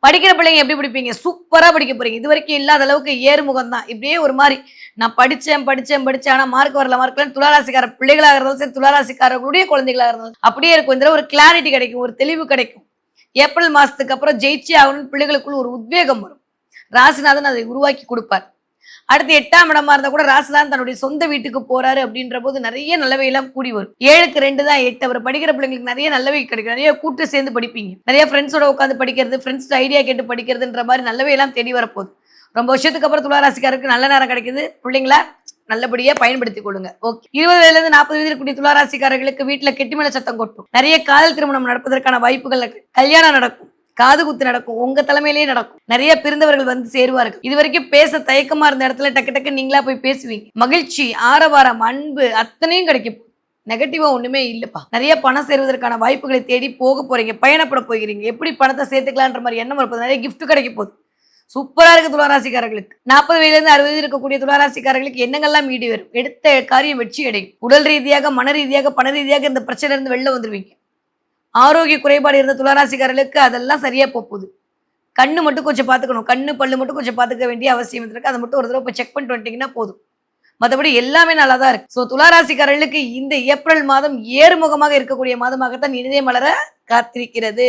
படிக்கிற பிள்ளைங்க எப்படி படிப்பீங்க? சூப்பரா படிக்க போறீங்க. இதுவரைக்கும் இல்லாத அளவுக்கு ஏறுமுகம் தான். இப்படியே ஒரு மாரி நான் படிச்சேன். ஆனா மார்க் வரல மார்க் துளாராசிக்கார பிள்ளைகளா இருந்தாலும் சரி, துளாராசிக்காரர்களுடைய குழந்தைகளா இருந்தாலும் அப்படியே இருக்கும். இதுல ஒரு கிளாரிட்டி கிடைக்கும். ஒரு தெளிவு கிடைக்கும். ஏப்ரல் மாசத்துக்கு அப்புறம் ஜெயிச்சே ஆகணும்னு பிள்ளைகளுக்குள்ள ஒரு உத்வேகம் வரும். ராசிநாதன் அதை உருவாக்கி குடுப்பார். அடுத்து 8ஆம் இடமா இருந்தா கூட ராசிநாதன் தன்னுடைய சொந்த வீட்டுக்கு போறாரு அப்படின்ற போது நிறைய நல்லவை எல்லாம் கூடி வரும். 7க்கு 2 தான் 8. அவர் படிக்கிற பிள்ளைங்களுக்கு நிறைய நல்லவை கிடைக்கும். நிறைய கூட்டு சேர்ந்து படிப்பீங்க. நிறைய ஃப்ரெண்ட்ஸோட உட்காந்து படிக்கிறது, ஃப்ரெண்ட்ஸ் ஐடியா கேட்டு படிக்கிறதுன்ற மாதிரி நல்லவை எல்லாம் தேடி வரப்போகுது. ரொம்ப வருஷத்துக்கு அப்புறம் துளாராசிக்காரருக்கு நல்ல நேரம் கிடைக்குது. பிள்ளைங்களா நல்லபடியா பயன்படுத்திக் கொள்ளுங்க. ஓகே. 20 வயதிலிருந்து 40 வயது இருக்கக்கூடிய துளாராசிக்காரர்களுக்கு வீட்டுல கெட்டிமேள சத்தம் கொட்டும். நிறைய காதல் திருமணம் நடப்பதற்கான வாய்ப்புகள் இருக்கு. கல்யாணம் நடக்கும். காது குத்து நடக்கும். உங்க தலைமையிலேயே நடக்கும். நிறைய பிரிந்தவர்கள் வந்து சேருவார்கள். இதுவரைக்கும் பேச தயக்கமா இருந்த இடத்துல டக்கு டக்கு நீங்களா போய் பேசுவீங்க. மகிழ்ச்சி, ஆரவாரம், அன்பு அத்தனையும் கிடைக்கும். நெகட்டிவா ஒண்ணுமே இல்லப்பா. நிறைய பணம் சேர்வதற்கான வாய்ப்புகளை தேடி போக போறீங்க. பயணப்பட போகிறீங்க. எப்படி பணத்தை சேர்த்துக்கலான்ற மாதிரி எண்ணம் வரப்போகுது. நிறைய கிஃப்ட் கிடைக்க போகுது. சூப்பரா இருக்கு துளாராசிக்காரர்களுக்கு. 40 வயதிலிருந்து 60 வயது இருக்கக்கூடிய துளாராசிக்காரர்களுக்கு எண்ணங்கள்லாம் மீடி வரும். எடுத்த காரியம் வெற்றி அடையும். உடல் ரீதியாக, மன ரீதியாக, பண ரீதியாக இந்த பிரச்சனை இருந்து வெளில வந்துருவீங்க. ஆரோக்கிய குறைபாடு இருந்த துளாராசிக்காரர்களுக்கு அதெல்லாம் சரியா போகுது. கண்ணு மட்டும் கொஞ்சம் பார்த்துக்கணும். கண்ணு, பல்லு மட்டும் கொஞ்சம் பார்த்துக்க வேண்டிய அவசியம் இருக்கு. அதை மட்டும் ஒரு தடவை போய் செக் பண்ணிட்டு வந்துட்டீங்கன்னா போதும். மற்றபடி எல்லாமே நல்லா தான் இருக்கு. ஸோ துளாராசிக்காரர்களுக்கு இந்த ஏப்ரல் மாதம் ஏறுமுகமாக இருக்கக்கூடிய மாதமாகத்தான் இனிதே மலர காத்திருக்கிறது.